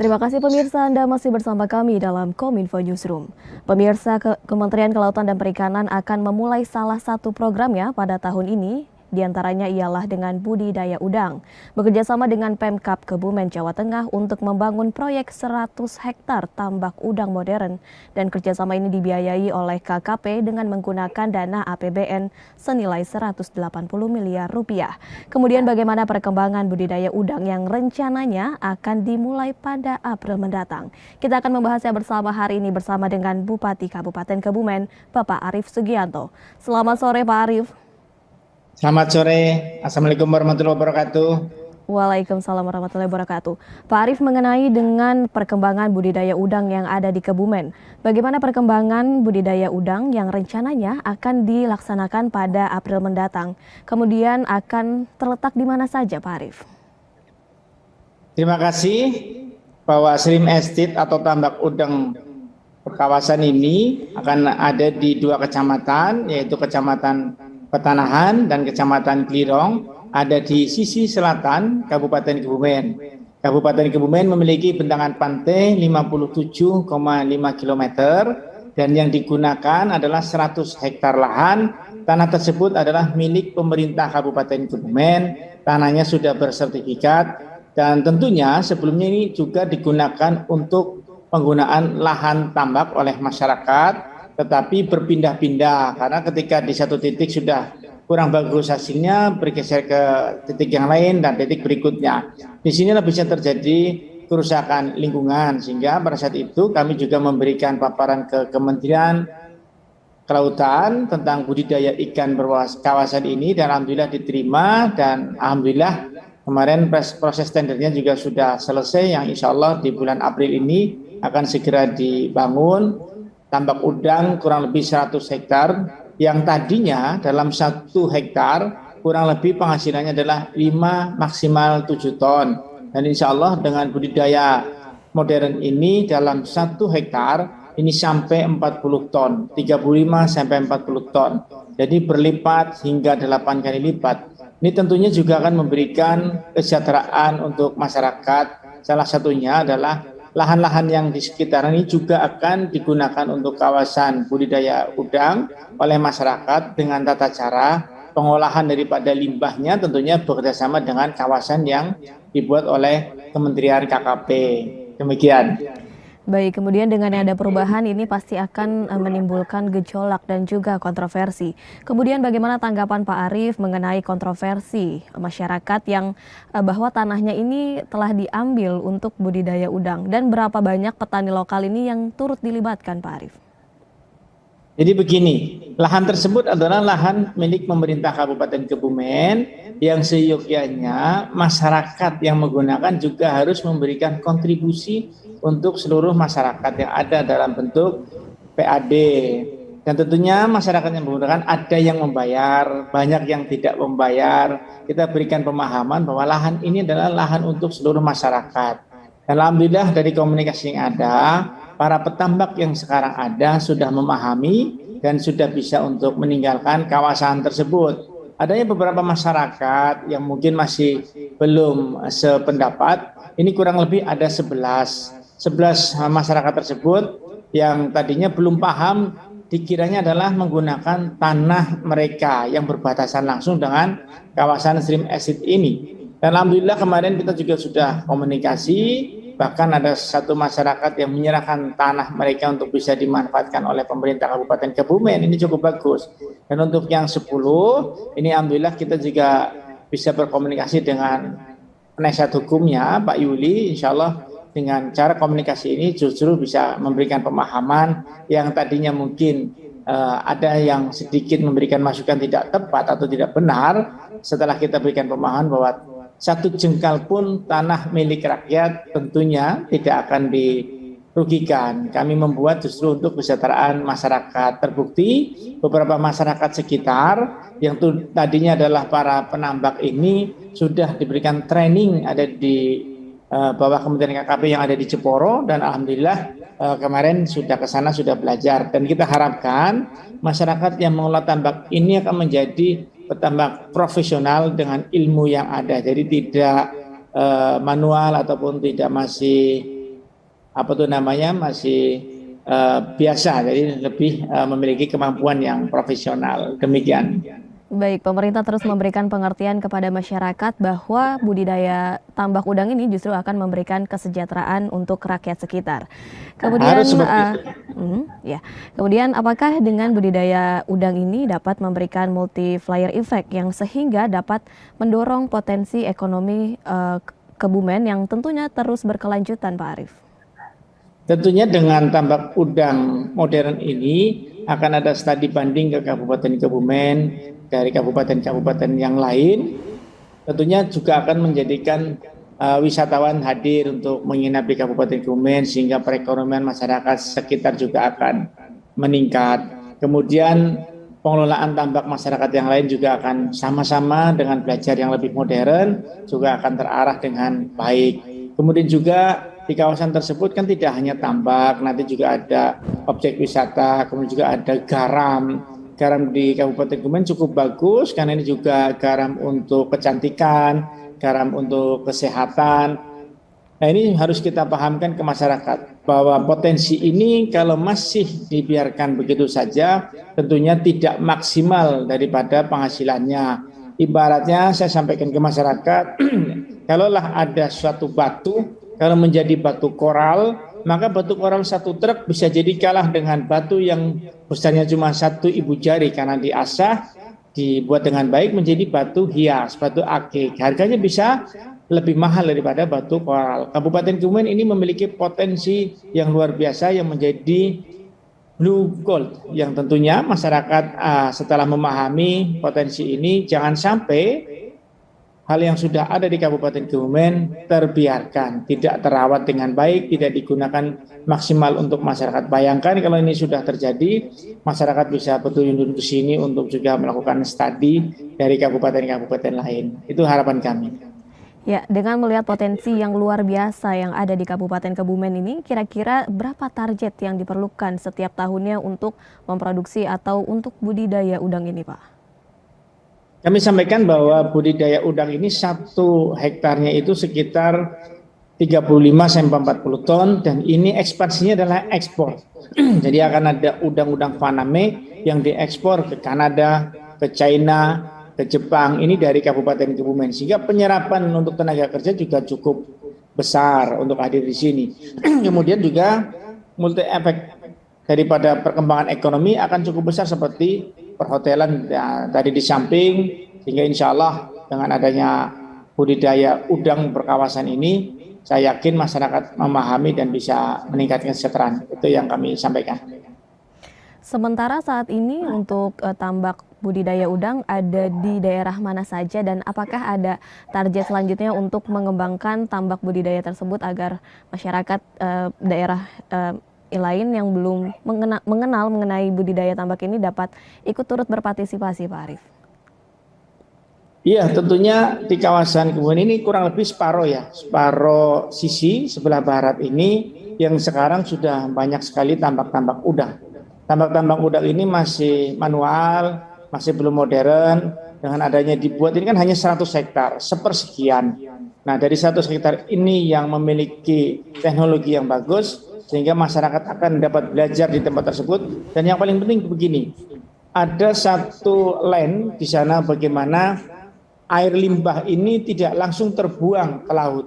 Terima kasih pemirsa, Anda masih bersama kami dalam Kominfo Newsroom. Pemirsa, Kementerian Kelautan dan Perikanan akan memulai salah satu programnya pada tahun ini. Di antaranya ialah dengan budidaya udang. Bekerjasama dengan Pemkab Kebumen, Jawa Tengah untuk membangun proyek 100 hektar tambak udang modern. Dan kerjasama ini dibiayai oleh KKP dengan menggunakan dana APBN senilai 180 miliar rupiah. Kemudian bagaimana perkembangan budidaya udang yang rencananya akan dimulai pada April mendatang. Kita akan membahasnya bersama hari ini bersama dengan Bupati Kabupaten Kebumen, Bapak Arief Sugianto. Selamat sore Pak Arief. Selamat sore, Assalamualaikum warahmatullahi wabarakatuh. Waalaikumsalam warahmatullahi wabarakatuh. Pak Arief, mengenai dengan perkembangan budidaya udang yang ada di Kebumen, bagaimana perkembangan budidaya udang yang rencananya akan dilaksanakan pada April mendatang? Kemudian akan terletak di mana saja Pak Arief? Terima kasih bahwa Shrimp Estate atau tambak udang kawasan ini akan ada di dua kecamatan, yaitu Kecamatan Petanahan dan Kecamatan Klirong, ada di sisi selatan Kabupaten Kebumen. Kabupaten Kebumen memiliki bentangan pantai 57,5 km dan yang digunakan adalah 100 hektar lahan. Tanah tersebut adalah milik pemerintah Kabupaten Kebumen, tanahnya sudah bersertifikat dan tentunya sebelumnya ini juga digunakan untuk penggunaan lahan tambak oleh masyarakat, tetapi berpindah-pindah karena ketika di satu titik sudah kurang bagus hasilnya bergeser ke titik yang lain dan titik berikutnya. Di sinilah bisa terjadi kerusakan lingkungan, sehingga pada saat itu kami juga memberikan paparan ke Kementerian Kelautan tentang budidaya ikan berkawasan ini dan alhamdulillah diterima dan alhamdulillah kemarin proses tendernya juga sudah selesai yang insya Allah di bulan April ini akan segera dibangun. Tambak udang kurang lebih 100 hektar yang tadinya dalam 1 hektar kurang lebih penghasilannya adalah 5 maksimal 7 ton. Dan insya Allah dengan budidaya modern ini dalam 1 hektar ini sampai 40 ton, 35 sampai 40 ton. Jadi berlipat hingga 8 kali lipat. Ini tentunya juga akan memberikan kesejahteraan untuk masyarakat. Salah satunya adalah lahan-lahan yang di sekitaran ini juga akan digunakan untuk kawasan budidaya udang oleh masyarakat dengan tata cara pengolahan daripada limbahnya tentunya bekerjasama dengan kawasan yang dibuat oleh Kementerian KKP. Demikian. Baik, kemudian dengan ada perubahan ini pasti akan menimbulkan gejolak dan juga kontroversi. Kemudian bagaimana tanggapan Pak Arief mengenai kontroversi masyarakat yang bahwa tanahnya ini telah diambil untuk budidaya udang dan berapa banyak petani lokal ini yang turut dilibatkan Pak Arief? Jadi begini, lahan tersebut adalah lahan milik pemerintah Kabupaten Kebumen yang seyogyanya masyarakat yang menggunakan juga harus memberikan kontribusi untuk seluruh masyarakat yang ada dalam bentuk PAD. Dan tentunya masyarakat yang menggunakan ada yang membayar, banyak yang tidak membayar. Kita berikan pemahaman bahwa lahan ini adalah lahan untuk seluruh masyarakat. Dan alhamdulillah dari komunikasi yang ada, para petambak yang sekarang ada sudah memahami dan sudah bisa untuk meninggalkan kawasan tersebut. Adanya beberapa masyarakat yang mungkin masih belum sependapat, ini kurang lebih ada 11 masyarakat tersebut yang tadinya belum paham, dikiranya adalah menggunakan tanah mereka yang berbatasan langsung dengan kawasan Shrimp Estate ini. Dan alhamdulillah kemarin kita juga sudah komunikasi, bahkan ada satu masyarakat yang menyerahkan tanah mereka untuk bisa dimanfaatkan oleh pemerintah Kabupaten Kebumen. Ini cukup bagus. Dan untuk yang 10, ini alhamdulillah kita juga bisa berkomunikasi dengan penasihat hukumnya, Pak Yuli, insya Allah dengan cara komunikasi ini justru bisa memberikan pemahaman yang tadinya mungkin ada yang sedikit memberikan masukan tidak tepat atau tidak benar. Setelah kita berikan pemahaman bahwa satu jengkal pun tanah milik rakyat tentunya tidak akan dirugikan. Kami membuat justru untuk kesejahteraan masyarakat. Terbukti beberapa masyarakat sekitar yang tadinya adalah para penambak ini sudah diberikan training ada di bawah Kementerian KKP yang ada di Jeporo dan alhamdulillah kemarin sudah ke sana sudah belajar dan kita harapkan masyarakat yang mengelola tambak ini akan menjadi petambak profesional dengan ilmu yang ada, jadi tidak manual ataupun tidak masih apa tuh namanya masih biasa, jadi lebih memiliki kemampuan yang profesional. Demikian. Baik, pemerintah terus memberikan pengertian kepada masyarakat bahwa budidaya tambak udang ini justru akan memberikan kesejahteraan untuk rakyat sekitar. Kemudian, Harus seperti itu. ya, kemudian apakah dengan budidaya udang ini dapat memberikan multiplier effect yang sehingga dapat mendorong potensi ekonomi Kebumen yang tentunya terus berkelanjutan, Pak Arief? Tentunya dengan tambak udang modern ini akan ada studi banding ke Kabupaten Kebumen dari kabupaten-kabupaten yang lain. Tentunya juga akan menjadikan wisatawan hadir untuk menginap di Kabupaten Kebumen sehingga perekonomian masyarakat sekitar juga akan meningkat. Kemudian pengelolaan tambak masyarakat yang lain juga akan sama-sama dengan belajar yang lebih modern juga akan terarah dengan baik. Kemudian juga di kawasan tersebut kan tidak hanya tambak, nanti juga ada objek wisata, kemudian juga ada garam. Garam di Kabupaten Kebumen cukup bagus karena ini juga garam untuk kecantikan, garam untuk kesehatan. Nah, ini harus kita pahamkan ke masyarakat bahwa potensi ini kalau masih dibiarkan begitu saja tentunya tidak maksimal daripada penghasilannya. Ibaratnya saya sampaikan ke masyarakat, kalaulah ada suatu batu, kalau menjadi batu koral, maka batu koral satu truk bisa jadi kalah dengan batu yang besarnya cuma 1 ibu jari karena diasah, dibuat dengan baik menjadi batu hias, batu akik. Harganya bisa lebih mahal daripada batu koral. Kabupaten Kebumen ini memiliki potensi yang luar biasa yang menjadi blue gold, yang tentunya masyarakat setelah memahami potensi ini jangan sampai hal yang sudah ada di Kabupaten Kebumen terbiarkan, tidak terawat dengan baik, tidak digunakan maksimal untuk masyarakat. Bayangkan kalau ini sudah terjadi, masyarakat bisa bertuyun ke sini untuk juga melakukan studi dari kabupaten-kabupaten lain. Itu harapan kami. Ya, dengan melihat potensi yang luar biasa yang ada di Kabupaten Kebumen ini, kira-kira berapa target yang diperlukan setiap tahunnya untuk memproduksi atau untuk budidaya udang ini, Pak? Kami sampaikan bahwa budidaya udang ini 1 hektarnya itu sekitar 35-40 ton dan ini ekspansinya adalah ekspor. Jadi akan ada udang-udang Faname yang diekspor ke Kanada, ke China, ke Jepang, ini dari Kabupaten Kebumen. Sehingga penyerapan untuk tenaga kerja juga cukup besar untuk hadir di sini. Kemudian juga multi efek daripada perkembangan ekonomi akan cukup besar seperti perhotelan ya, tadi di samping, sehingga insya Allah dengan adanya budidaya udang berkawasan ini, saya yakin masyarakat memahami dan bisa meningkatkan kesejahteraan. Itu yang kami sampaikan. Sementara saat ini untuk tambak budidaya udang ada di daerah mana saja dan apakah ada target selanjutnya untuk mengembangkan tambak budidaya tersebut agar masyarakat daerah lain yang belum mengenal mengenai budidaya tambak ini dapat ikut turut berpartisipasi, Pak Arief? Iya, tentunya di kawasan Kebumen ini kurang lebih separuh sisi sebelah barat ini yang sekarang sudah banyak sekali tambak-tambak udang. Tambak-tambak udang ini masih manual, masih belum modern, dengan adanya dibuat ini kan hanya 100 hektar, sepersekian. Nah, dari 100 hektar ini yang memiliki teknologi yang bagus, sehingga masyarakat akan dapat belajar di tempat tersebut. Dan yang paling penting begini, ada satu land di sana bagaimana air limbah ini tidak langsung terbuang ke laut.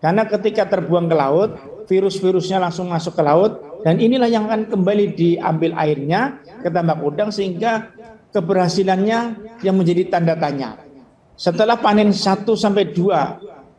Karena ketika terbuang ke laut, virus-virusnya langsung masuk ke laut, dan inilah yang akan kembali diambil airnya ke tambak udang sehingga keberhasilannya yang menjadi tanda tanya. Setelah panen 1-2,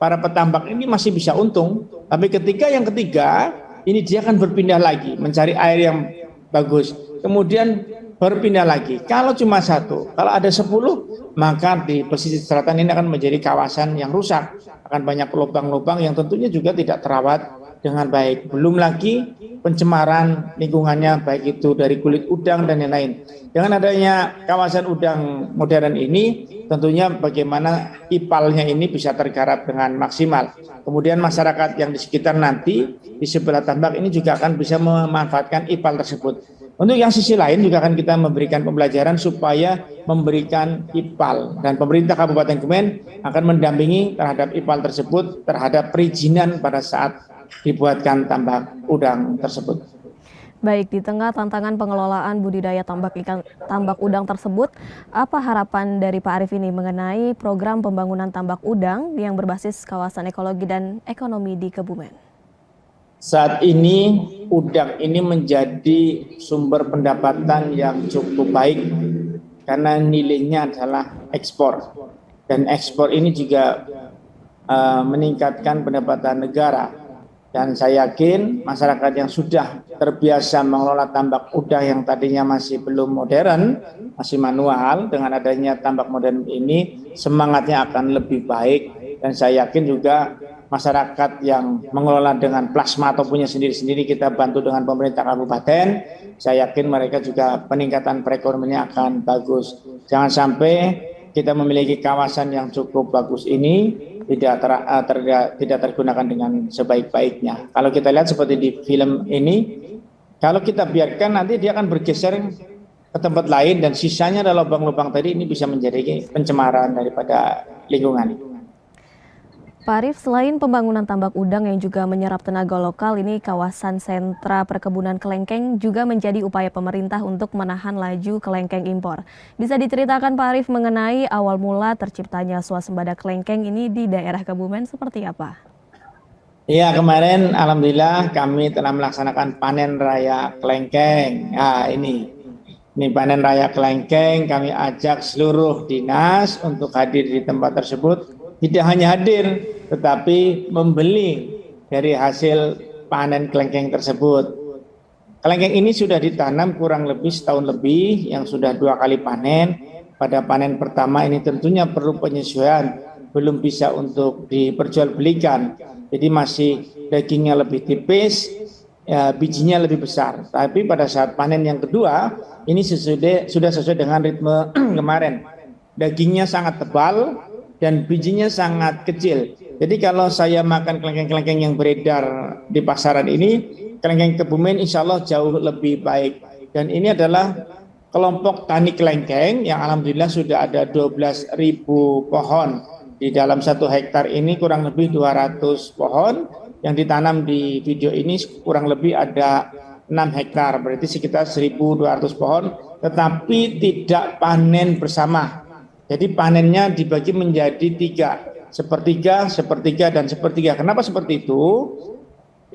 para petambak ini masih bisa untung, tapi ketika yang ketiga, ini dia akan berpindah lagi mencari air yang bagus. Kemudian berpindah lagi. Kalau cuma 1, kalau ada 10, maka di pesisir selatan ini akan menjadi kawasan yang rusak. Akan banyak lubang-lubang yang tentunya juga tidak terawat dengan baik. Belum lagi pencemaran lingkungannya baik itu dari kulit udang dan lain-lain. Dengan adanya kawasan udang modern ini, tentunya bagaimana ipalnya ini bisa tergarap dengan maksimal. Kemudian masyarakat yang di sekitar nanti di sebelah tambak ini juga akan bisa memanfaatkan ipal tersebut. Untuk yang sisi lain juga akan kita memberikan pembelajaran supaya memberikan ipal, dan pemerintah Kabupaten Kebumen akan mendampingi terhadap ipal tersebut terhadap perizinan pada saat dibuatkan tambak udang tersebut. Baik, di tengah tantangan pengelolaan budidaya tambak udang tersebut, apa harapan dari Pak Arief ini mengenai program pembangunan tambak udang yang berbasis kawasan ekologi dan ekonomi di Kebumen? Saat ini udang ini menjadi sumber pendapatan yang cukup baik karena nilainya adalah ekspor, dan ekspor ini juga meningkatkan pendapatan negara. Dan saya yakin masyarakat yang sudah terbiasa mengelola tambak udang yang tadinya masih belum modern, masih manual, dengan adanya tambak modern ini semangatnya akan lebih baik. Dan saya yakin juga masyarakat yang mengelola dengan plasma atau punya sendiri-sendiri, kita bantu dengan pemerintah kabupaten, saya yakin mereka juga peningkatan perekonomiannya akan bagus. Jangan sampai kita memiliki kawasan yang cukup bagus ini tidak tergunakan dengan sebaik-baiknya. Kalau kita lihat seperti di film ini, kalau kita biarkan nanti dia akan bergeser ke tempat lain dan sisanya adalah lubang-lubang tadi, ini bisa menjadi pencemaran daripada lingkungan. Pak Arief, selain pembangunan tambak udang yang juga menyerap tenaga lokal, ini kawasan sentra perkebunan kelengkeng juga menjadi upaya pemerintah untuk menahan laju kelengkeng impor. Bisa diceritakan Pak Arief mengenai awal mula terciptanya swasembada kelengkeng ini di daerah Kebumen seperti apa? Iya, kemarin alhamdulillah kami telah melaksanakan panen raya kelengkeng. Nah, ini panen raya kelengkeng, kami ajak seluruh dinas untuk hadir di tempat tersebut. Tidak hanya hadir, tetapi membeli dari hasil panen kelengkeng tersebut. Kelengkeng ini sudah ditanam kurang lebih setahun lebih, yang sudah 2 kali panen. Pada panen pertama ini tentunya perlu penyesuaian, belum bisa untuk diperjualbelikan. Jadi masih dagingnya lebih tipis, ya, bijinya lebih besar. Tapi pada saat panen yang kedua, ini sudah sesuai dengan ritme kemarin. Dagingnya sangat tebal dan bijinya sangat kecil. Jadi kalau saya makan kelengkeng-kelengkeng yang beredar di pasaran ini, kelengkeng Kebumen insya Allah jauh lebih baik. Dan ini adalah kelompok tani kelengkeng yang alhamdulillah sudah ada 12.000 pohon. Di dalam 1 hektar ini kurang lebih 200 pohon. Yang ditanam di video ini kurang lebih ada 6 hektar, berarti sekitar 1.200 pohon, tetapi tidak panen bersama. Jadi panennya dibagi menjadi 3, sepertiga, dan sepertiga. Kenapa seperti itu?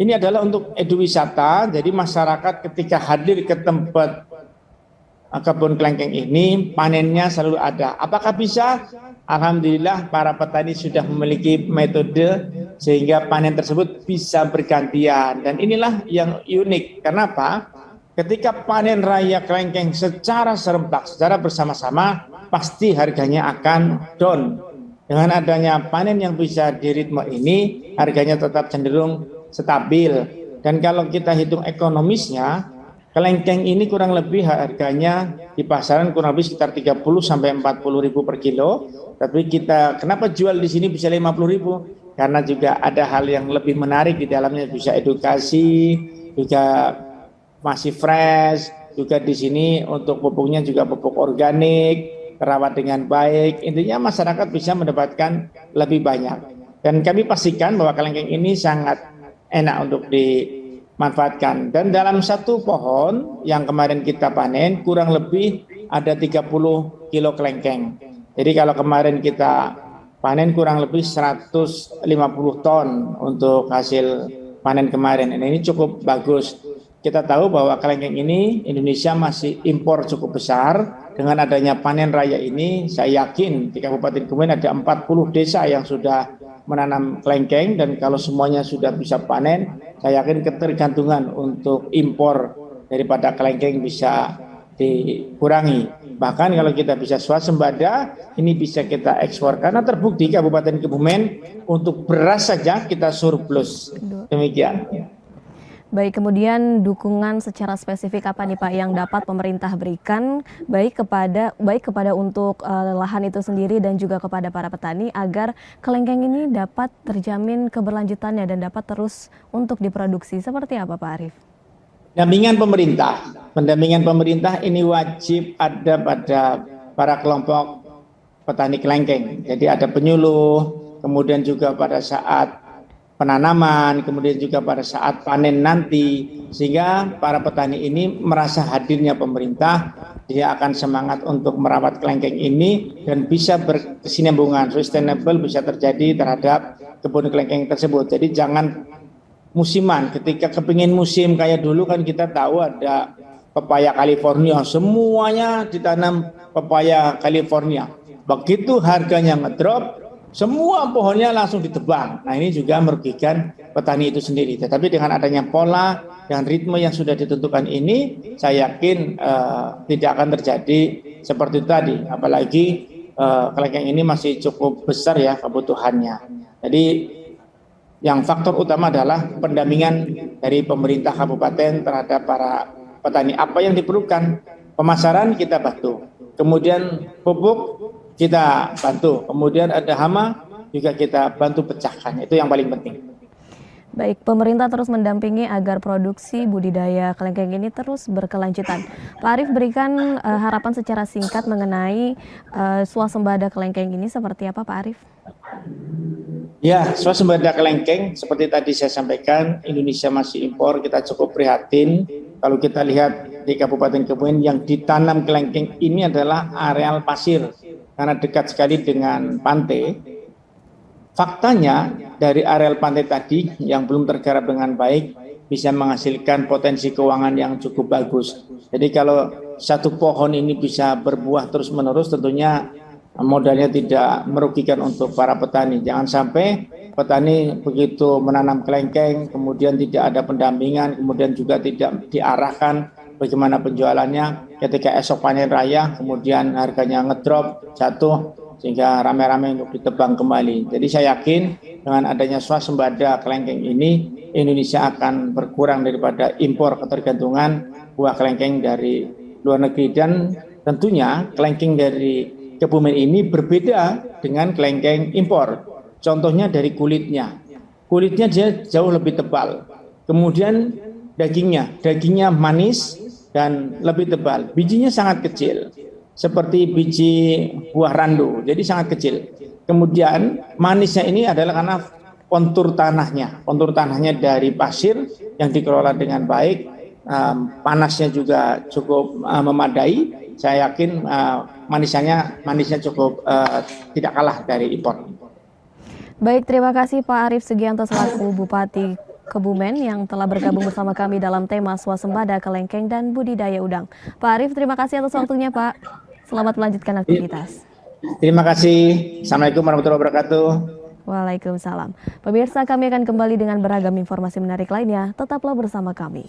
Ini adalah untuk eduwisata, jadi masyarakat ketika hadir ke tempat kebun kelengkeng ini, panennya selalu ada. Apakah bisa? Alhamdulillah para petani sudah memiliki metode sehingga panen tersebut bisa bergantian. Dan inilah yang unik. Kenapa? Ketika panen raya kelengkeng secara serentak, secara bersama-sama, pasti harganya akan down. Dengan adanya panen yang bisa di ritme ini, harganya tetap cenderung stabil. Dan kalau kita hitung ekonomisnya, kelengkeng ini kurang lebih harganya di pasaran kurang lebih sekitar 30 sampai 40 ribu per kilo. Tapi kita kenapa jual di sini bisa 50 ribu? Karena juga ada hal yang lebih menarik di dalamnya, bisa edukasi, juga masih fresh, juga di sini untuk pupuknya juga pupuk organik, terawat dengan baik. Intinya masyarakat bisa mendapatkan lebih banyak. Dan kami pastikan bahwa kelengkeng ini sangat enak untuk dimanfaatkan. Dan dalam 1 pohon yang kemarin kita panen kurang lebih ada 30 kilo kelengkeng. Jadi kalau kemarin kita panen kurang lebih 150 ton untuk hasil panen kemarin. Dan ini cukup bagus. Kita tahu bahwa kelengkeng ini Indonesia masih impor cukup besar. Dengan adanya panen raya ini, saya yakin di Kabupaten Kebumen ada 40 desa yang sudah menanam kelengkeng, dan kalau semuanya sudah bisa panen, saya yakin ketergantungan untuk impor daripada kelengkeng bisa dikurangi. Bahkan kalau kita bisa swasembada, ini bisa kita ekspor. Karena terbukti Kabupaten Kebumen untuk beras saja kita surplus. Demikian. Baik, kemudian dukungan secara spesifik apa nih Pak yang dapat pemerintah berikan baik kepada untuk lahan itu sendiri dan juga kepada para petani agar kelengkeng ini dapat terjamin keberlanjutannya dan dapat terus untuk diproduksi. Seperti apa Pak Arief? Pendampingan pemerintah ini wajib ada pada para kelompok petani kelengkeng. Jadi ada penyuluh, kemudian juga pada saat penanaman, kemudian juga pada saat panen nanti, sehingga para petani ini merasa hadirnya pemerintah, dia akan semangat untuk merawat kelengkeng ini dan bisa berkesinambungan, sustainable bisa terjadi terhadap kebun kelengkeng tersebut. Jadi jangan musiman, ketika kepingin musim kayak dulu kan kita tahu ada pepaya California, semuanya ditanam pepaya California. Begitu harganya ngedrop, semua pohonnya langsung ditebang. Nah ini juga merugikan petani itu sendiri. Tetapi dengan adanya pola dan ritme yang sudah ditentukan ini, saya yakin tidak akan terjadi seperti tadi. Apalagi kelengkeng ini masih cukup besar ya kebutuhannya. Jadi yang faktor utama adalah pendampingan dari pemerintah kabupaten terhadap para petani. Apa yang diperlukan? Pemasaran kita bantu. Kemudian pupuk kita bantu. Kemudian ada hama juga kita bantu pecahkan. Itu yang paling penting. Baik, pemerintah terus mendampingi agar produksi budidaya kelengkeng ini terus berkelanjutan. Pak Arief, berikan harapan secara singkat mengenai swasembada kelengkeng ini seperti apa, Pak Arief? Ya, swasembada kelengkeng seperti tadi saya sampaikan, Indonesia masih impor, kita cukup prihatin. Kalau kita lihat di Kabupaten Kebumen yang ditanam kelengkeng ini adalah areal pasir karena dekat sekali dengan pantai. Faktanya dari areal pantai tadi yang belum tergarap dengan baik bisa menghasilkan potensi keuangan yang cukup bagus. Jadi kalau satu pohon ini bisa berbuah terus-menerus, tentunya modalnya tidak merugikan untuk para petani. Jangan sampai petani begitu menanam kelengkeng, kemudian tidak ada pendampingan, kemudian juga tidak diarahkan bagaimana penjualannya. Ketika esok panen raya, kemudian harganya ngedrop, jatuh, sehingga rame-rame untuk ditebang kembali. Jadi saya yakin dengan adanya swasembada kelengkeng ini, Indonesia akan berkurang daripada impor ketergantungan buah kelengkeng dari luar negeri. Dan tentunya kelengkeng dari Kebumen ini berbeda dengan kelengkeng impor. Contohnya dari kulitnya. Kulitnya dia jauh lebih tebal. Kemudian dagingnya manis dan lebih tebal. Bijinya sangat kecil, seperti biji buah randu, jadi sangat kecil. Kemudian manisnya ini adalah karena kontur tanahnya dari pasir yang dikelola dengan baik, panasnya juga cukup memadai. Saya yakin manisnya cukup tidak kalah dari impor. Baik, terima kasih Pak Arief Sugianto selaku Bupati Kebumen yang telah bergabung bersama kami dalam tema swasembada kelengkeng dan budidaya udang. Pak Arief, terima kasih atas waktunya Pak. Selamat melanjutkan aktivitas. Terima kasih. Assalamualaikum warahmatullahi wabarakatuh. Waalaikumsalam. Pemirsa, kami akan kembali dengan beragam informasi menarik lainnya. Tetaplah bersama kami.